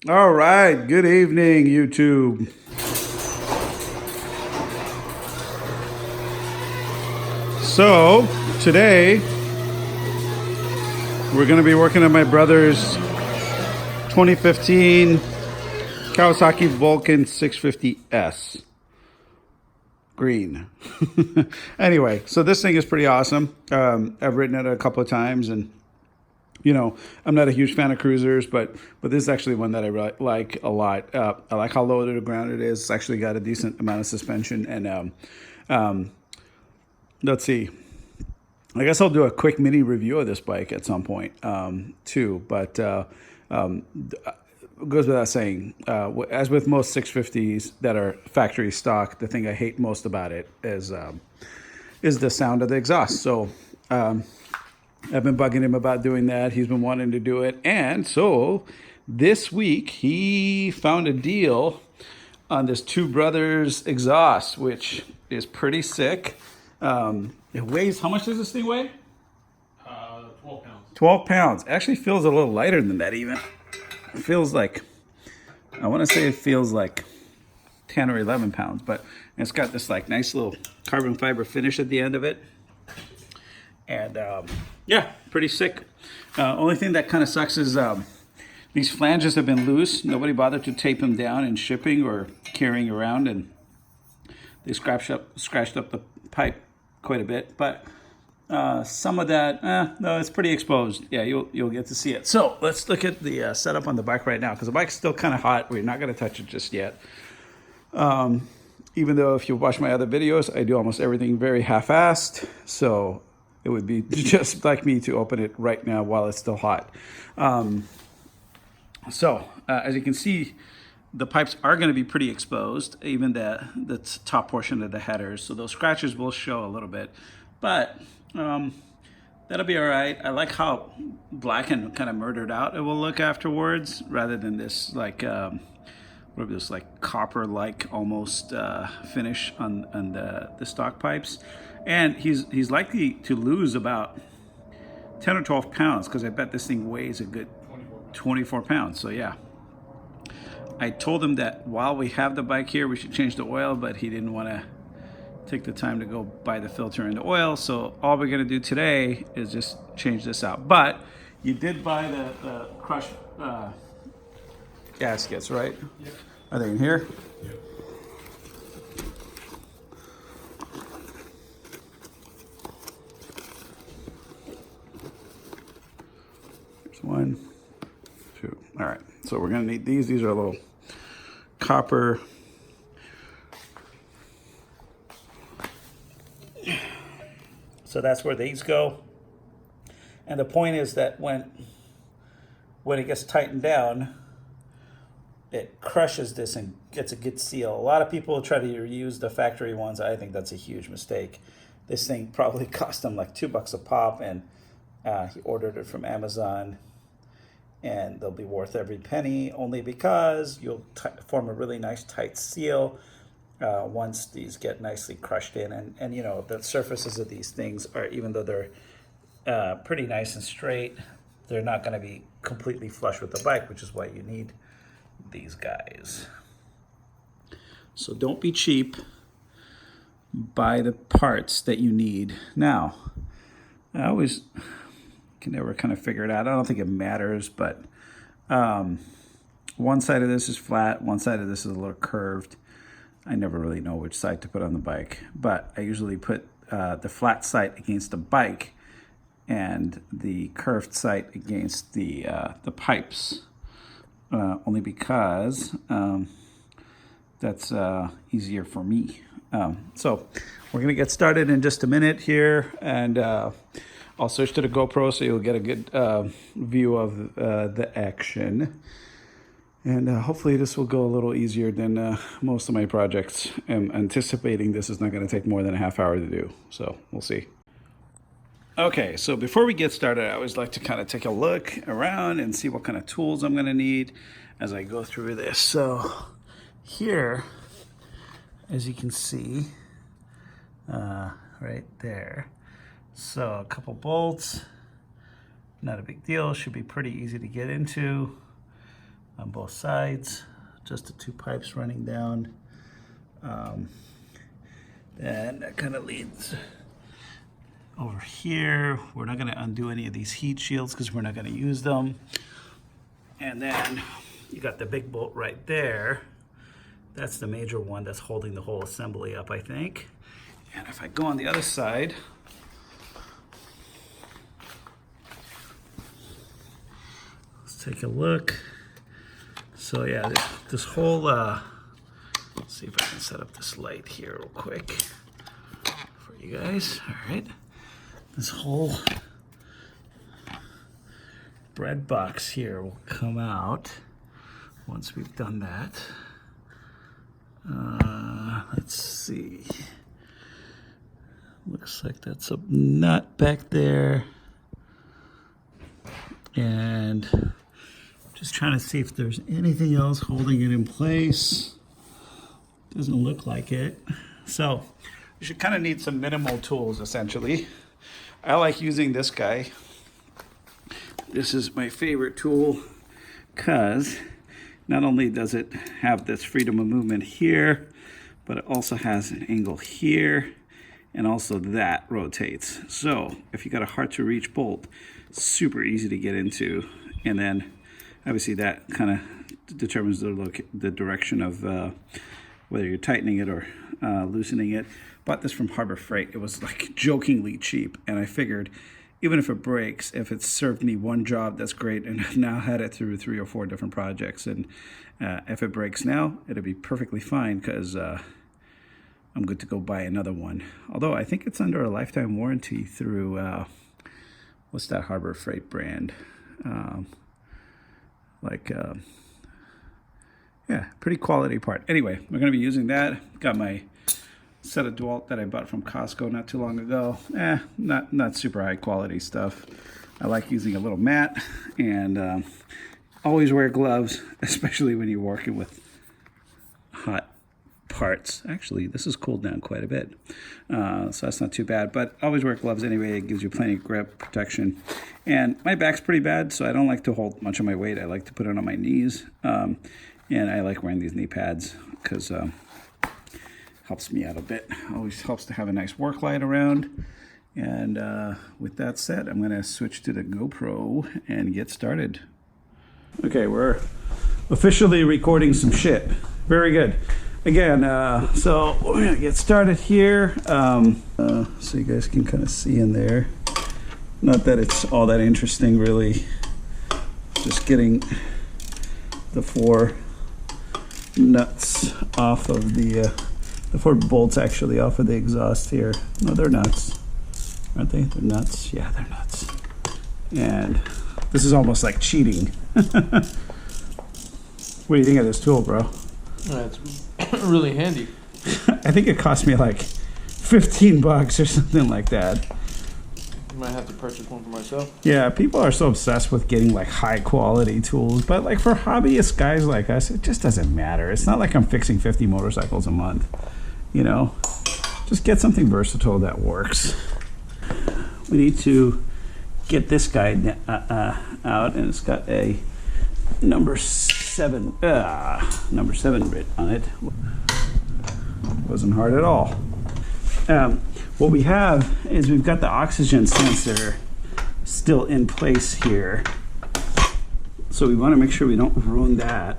All right, good evening, YouTube. So, today we're going to be working on my brother's 2015 Kawasaki Vulcan 650s green. Anyway, so this thing is pretty awesome. I've ridden it a couple of times, and I'm not a huge fan of cruisers, but this is actually one that I really like a lot. I like how low to the ground it is. It's actually got a decent amount of suspension, and um, let's see. I guess I'll do a quick mini review of this bike at some point too. But it goes without saying, as with most 650s that are factory stock, the thing I hate most about it is the sound of the exhaust. So I've been bugging him about doing that. He's been wanting to do it, and so this week he found a deal on this Two Brothers exhaust, which is pretty sick. It weighs, how much does this thing weigh? 12 pounds. 12 pounds. Actually feels a little lighter than that even. It feels like, I want to say it feels like 10 or 11 pounds, but it's got this like nice little carbon fiber finish at the end of it. And yeah, pretty sick. Only thing that kind of sucks is these flanges have been loose. Nobody bothered to tape them down in shipping or carrying around, and they scratched up the pipe quite a bit. But some of that, no, it's pretty exposed. Yeah, you'll get to see it. So let's look at the setup on the bike right now, because the bike's still kind of hot. We're not going to touch it just yet. Even though if you watch my other videos, I do almost everything very half-assed. So it would be just like me to open it right now while it's still hot. As you can see, the pipes are going to be pretty exposed, even the top portion of the headers. So those scratches will show a little bit, but that'll be all right. I like how black and kind of murdered out it will look afterwards, rather than this like what are this like copper-like almost finish on the stock pipes. And he's likely to lose about 10 or 12 pounds, because I bet this thing weighs a good 24 pounds. So yeah, I told him that while we have the bike here, we should change the oil, but he didn't want to take the time to go buy the filter and the oil. So all we're going to do today is just change this out. But you did buy the crushed gaskets, right? Yep. Are they in here? Yep. There's one, two. All right. So we're going to need these. These are a little copper. So that's where these go. And the point is that when it gets tightened down, it crushes this and gets a good seal. A lot of people try to use the factory ones. I think that's a huge mistake. This thing probably cost him like $2 a pop, and he ordered it from Amazon, and they'll be worth every penny, only because you'll form a really nice tight seal once these get nicely crushed in. And the surfaces of these things are, even though they're pretty nice and straight, they're not going to be completely flush with the bike, which is why you need these guys. So don't be cheap. Buy the parts that you need. Now, I always can never kind of figure it out. I don't think it matters, but one side of this is flat, one side of this is a little curved. I never really know which side to put on the bike, but I usually put the flat side against the bike and the curved side against the pipes, only because that's easier for me. So we're gonna get started in just a minute here, and I'll switch to the GoPro so you'll get a good view of the action. And hopefully this will go a little easier than most of my projects. I'm anticipating this is not going to take more than a half hour to do, so we'll see. Okay, so before we get started, I always like to kind of take a look around and see what kind of tools I'm going to need as I go through this. So here, as you can see, right there, so a couple bolts, not a big deal, should be pretty easy to get into. on both sides, just the two pipes running down. Then that kind of leads over here. We're not going to undo any of these heat shields because we're not going to use them. And then you got the big bolt right there. That's the major one that's holding the whole assembly up, I think. And if I go on the other side, let's take a look. So yeah, this whole, let's see if I can set up this light here real quick for you guys. All right. This whole bread box here will come out once we've done that. Let's see. Looks like that's a nut back there. And just trying to see if there's anything else holding it in place. Doesn't look like it. So you should kind of need some minimal tools essentially. I like using this guy. This is my favorite tool because not only does it have this freedom of movement here, but it also has an angle here, and also that rotates. So if you got a hard to reach bolt, super easy to get into. And then obviously that kind of determines the direction of whether you're tightening it or loosening it. Bought this from Harbor Freight. It was like jokingly cheap, and I figured even if it breaks, if it's served me one job, that's great. And I've now had it through 3 or 4 different projects. And if it breaks now, it'll be perfectly fine because I'm good to go buy another one. Although I think it's under a lifetime warranty through, what's that Harbor Freight brand? Yeah, pretty quality part. Anyway, we're going to be using that. Got my set of DeWalt that I bought from Costco not too long ago. Not super high quality stuff. I like using a little mat, and always wear gloves, especially when you're working with hot parts. Actually, this has cooled down quite a bit, so that's not too bad, but always wear gloves anyway. It gives you plenty of grip protection. And my back's pretty bad, so I don't like to hold much of my weight. I like to put it on my knees, and I like wearing these knee pads because helps me out a bit. Always helps to have a nice work light around. And with that said, I'm going to switch to the GoPro and get started. Okay, we're officially recording some shit. Very good. Again, so we're going to get started here. So you guys can kind of see in there. Not that it's all that interesting, really. Just getting the 4 nuts off of the 4 bolts actually off of the exhaust here. No, they're nuts. Aren't they? They're nuts. Yeah, they're nuts. And this is almost like cheating. What do you think of this tool, bro? It's really handy. I think it cost me like $15 or something like that. Might have to purchase one for myself. Yeah, people are so obsessed with getting like high quality tools, but like for hobbyist guys like us, it just doesn't matter. It's not like I'm fixing 50 motorcycles a month, you know. Just get something versatile that works. We need to get this guy out, and it's got a number 7 bit on it. Wasn't hard at all. What we have is we've got the oxygen sensor still in place here, so we want to make sure we don't ruin that.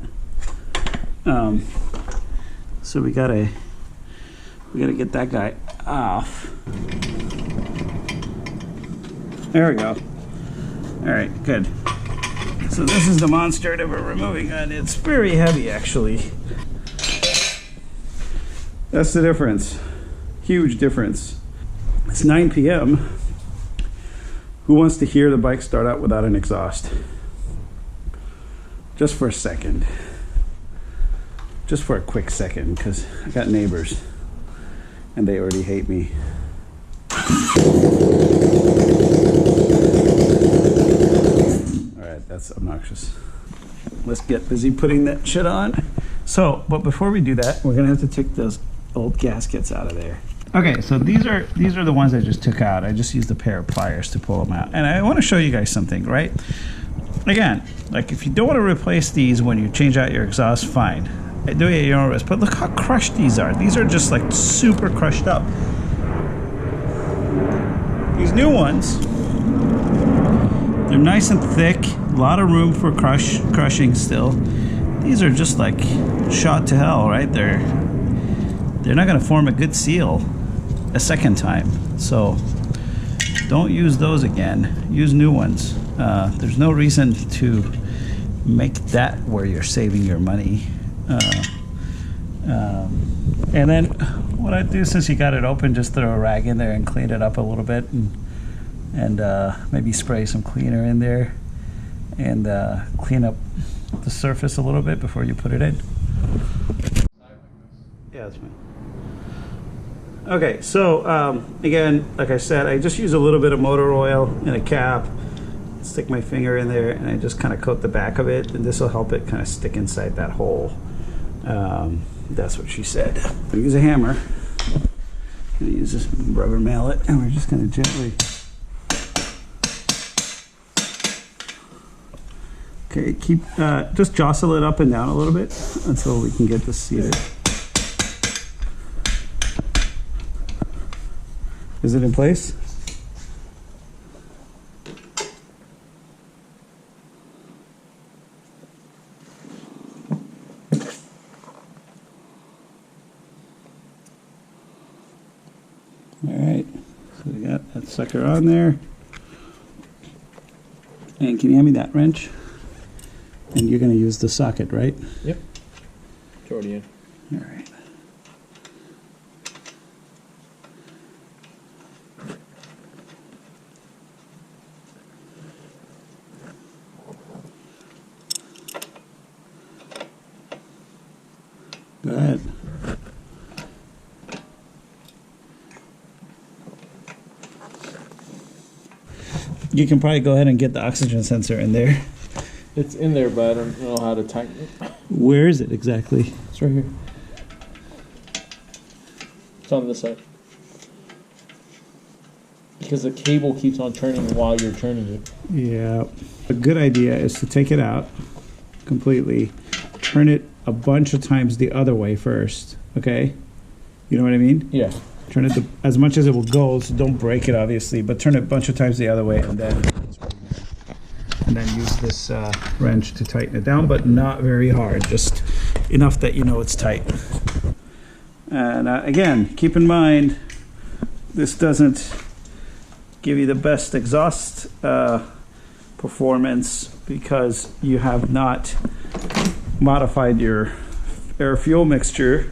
So we gotta get that guy off. There we go. All right, good. So this is the monster that we're removing, and it's very heavy actually. That's the difference. Huge difference. It's 9 p.m. Who wants to hear the bike start out without an exhaust? Just for a second. Just for a quick second, because I got neighbors and they already hate me. Alright, that's obnoxious. Let's get busy putting that shit on. So, but before we do that, we're gonna have to take those old gaskets out of there. Okay, so these are the ones I just took out. I just used a pair of pliers to pull them out. And I want to show you guys something, right? again, like if you don't want to replace these when you change out your exhaust, fine. Do it at your own risk. But look how crushed these are. These are just like super crushed up. These new ones, they're nice and thick. A lot of room for crushing still. These are just like shot to hell, right? They're not going to form a good seal a second time. So don't use those again. Use new ones. There's no reason to make that where you're saving your money. And then what I do, since you got it open, just throw a rag in there and clean it up a little bit, and maybe spray some cleaner in there and clean up the surface a little bit before you put it in. Yeah, that's fine. Okay, so again, like I said, I just use a little bit of motor oil in a cap, stick my finger in there, and I just kind of coat the back of it, and this will help it kind of stick inside that hole. That's what she said. I use a hammer. I'm gonna use this rubber mallet, and we're just gonna gently. Okay, keep just jostle it up and down a little bit until we can get this seated. Is it in place? All right, so we got that sucker on there. And can you hand me that wrench? And you're going to use the socket, right? Yep. It's already in. All right. Go ahead. You can probably go ahead and get the oxygen sensor in there. It's in there, but I don't know how to tighten it. Where is it exactly? It's right here. It's on this side. Because the cable keeps on turning while you're turning it. Yeah. A good idea is to take it out completely, turn it a bunch of times the other way first, okay? You know what I mean? Yeah. Turn it as much as it will go, so don't break it obviously, but turn it a bunch of times the other way, and then use this wrench to tighten it down, but not very hard, just enough that you know it's tight. And again, keep in mind, this doesn't give you the best exhaust performance because you have not modified your air fuel mixture,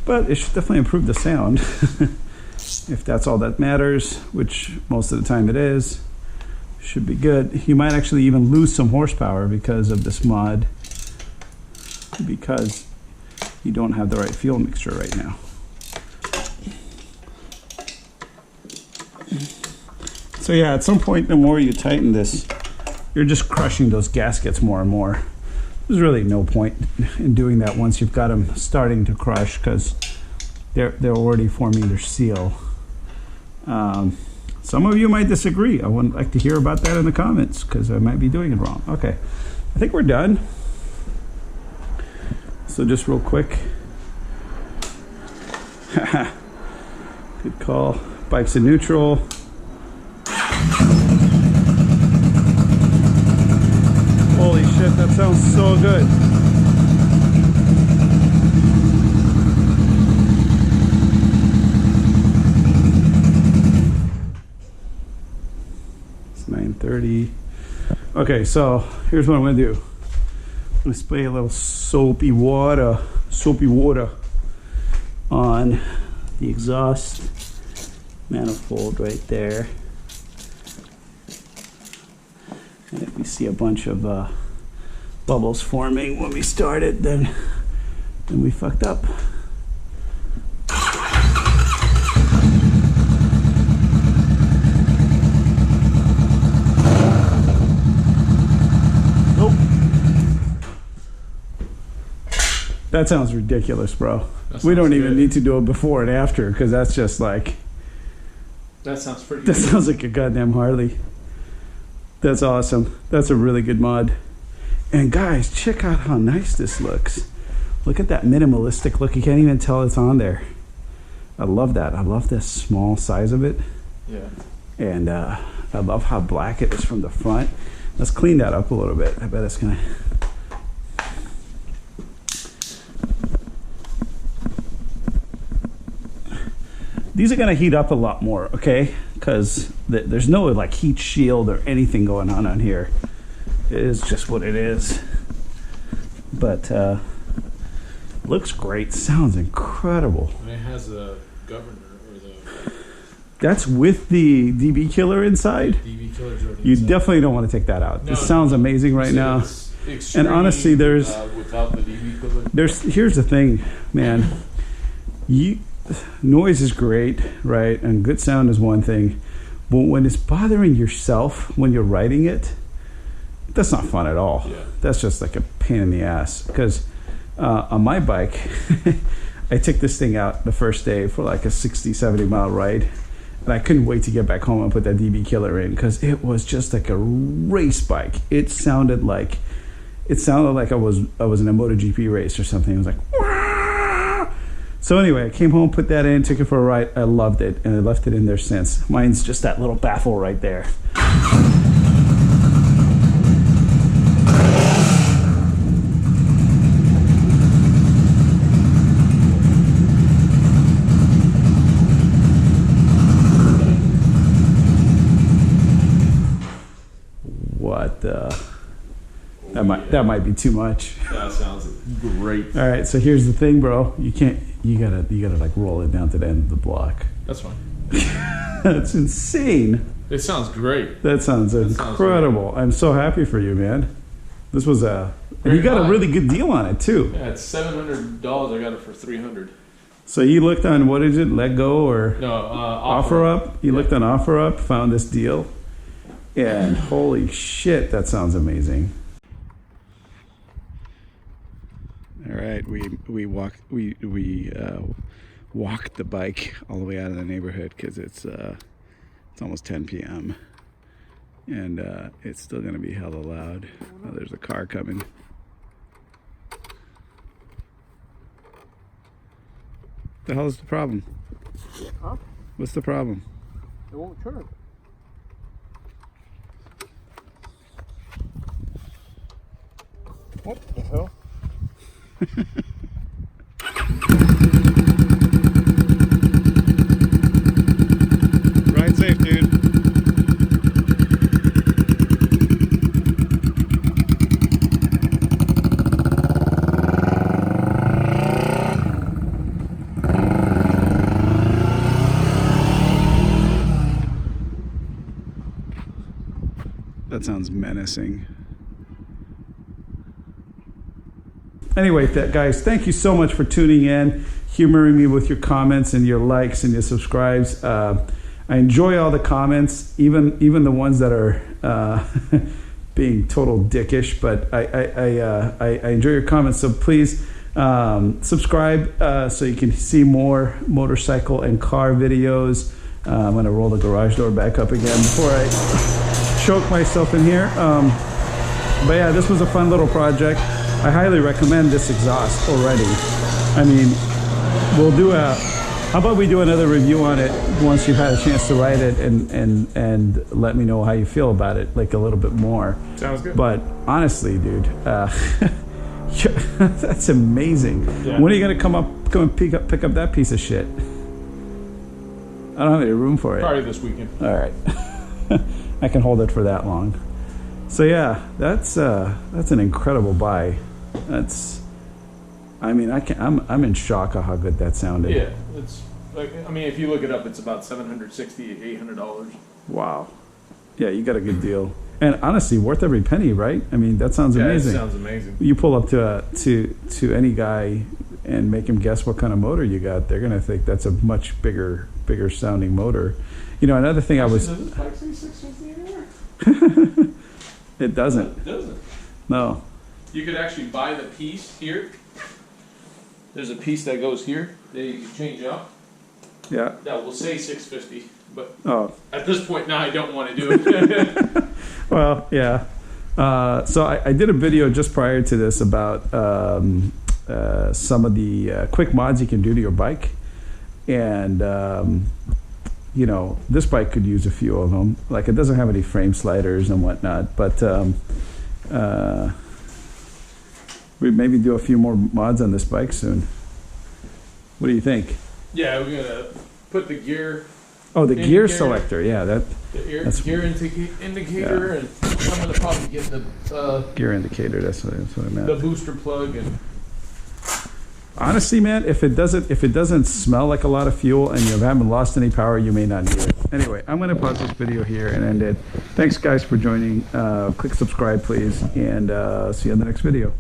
but it should definitely improve the sound if that's all that matters, which most of the time it is. Should be good. You might actually even lose some horsepower because of this mod, because you don't have the right fuel mixture right now. So yeah, at some point, the more you tighten this, you're just crushing those gaskets more and more. There's really no point in doing that once you've got them starting to crush, because they're already forming their seal. Some of you might disagree. I would like to hear about that in the comments, because I might be doing it wrong. Okay, I think we're done. So just real quick. Good call. Bike's in neutral. Holy shit, that sounds so good. It's 9:30. Okay, so here's what I'm gonna do. I'm gonna spray a little soapy water on the exhaust manifold right there. And if we see a bunch of bubbles forming when we started, then we fucked up. Nope. That sounds ridiculous, bro. We don't even need to do it before and after, because that's just like... That sounds pretty That good. sounds like a goddamn Harley. That's awesome. That's a really good mod. And guys, check out how nice this looks. Look at that minimalistic look. You can't even tell it's on there. I love that. I love the small size of it. Yeah. And I love how black it is from the front. Let's clean that up a little bit. I bet it's gonna. These are gonna heat up a lot more, okay? Because there's no like heat shield or anything going on here. It is just what it is. But looks great. Sounds incredible. And it has a governor or the That's with the DB killer inside. DV killers already You inside. definitely don't want to take that out. No, This sounds amazing right now. It's extreme, And honestly, there's without the DV killer. here's the thing, man. Noise is great, right? And good sound is one thing. But when it's bothering yourself when you're writing it, that's not fun at all. Yeah. That's just like a pain in the ass. Because on my bike, I took this thing out the first day for like a 60, 70 mile ride. And I couldn't wait to get back home and put that DB killer in because it was just like a race bike. It sounded like I was in a MotoGP race or something. It was like, wah! So anyway, I came home, put that in, took it for a ride. I loved it, and I left it in there since. Mine's just that little baffle right there. What the? That might be too much. That sounds great. All right, so here's the thing, bro. You gotta like roll it down to the end of the block. That's fine. That's insane. It sounds great. That sounds incredible. I'm so happy for you, man. This was you got a really good deal on it too. Yeah, it's $700. I got it for $300. So you looked on, what is it, Let Go or No, Offer Up? You looked on Offer Up, found this deal, and holy shit, that sounds amazing. All right, we walked the bike all the way out of the neighborhood because it's almost 10 p.m. and it's still gonna be hella loud. Oh, there's a car coming. The hell is the problem? Huh? What's the problem? It won't turn. What the hell? Ride safe, dude. That sounds menacing. Anyway, guys, thank you so much for tuning in, humoring me with your comments and your likes and your subscribes. I enjoy all the comments, even the ones that are being total dickish. But I enjoy your comments. So please subscribe so you can see more motorcycle and car videos. I'm gonna roll the garage door back up again before I choke myself in here. But yeah, this was a fun little project. I highly recommend this exhaust already. I mean, we'll do how about we do another review on it once you've had a chance to ride it and let me know how you feel about it, like a little bit more. Sounds good. But honestly, dude, that's amazing. Yeah. When are you gonna come and pick up that piece of shit? I don't have any room for it. Probably this weekend. All right. I can hold it for that long. So yeah, that's an incredible buy. I'm in shock of how good that sounded. Yeah, it's like, I mean, if you look it up, it's about $760, $800. Wow. Yeah, you got a good deal. And honestly, worth every penny, right? I mean, that sounds amazing. Yeah, it sounds amazing. You pull up to any guy and make him guess what kind of motor you got, they're gonna think that's a much bigger sounding motor. You know, another thing Does this bike say 650 anywhere? It doesn't. It doesn't. No. You could actually buy the piece here. There's a piece that goes here that you can change out. Yeah. That will say 650, but Oh. at this point now I don't want to do it. Well, yeah. So I did a video just prior to this about some of the quick mods you can do to your bike, and you know, this bike could use a few of them. Like, it doesn't have any frame sliders and whatnot, but we maybe do a few more mods on this bike soon. What do you think? Yeah, we're gonna put the gear. Oh, the gear selector. Yeah, that's Gear indicator, and I'm gonna probably get the gear indicator. That's what I meant. the booster plug and. Honestly, man, if it doesn't smell like a lot of fuel and you haven't lost any power, you may not need it. Anyway, I'm going to pause this video here and end it. Thanks, guys, for joining. Click subscribe, please, and see you in the next video.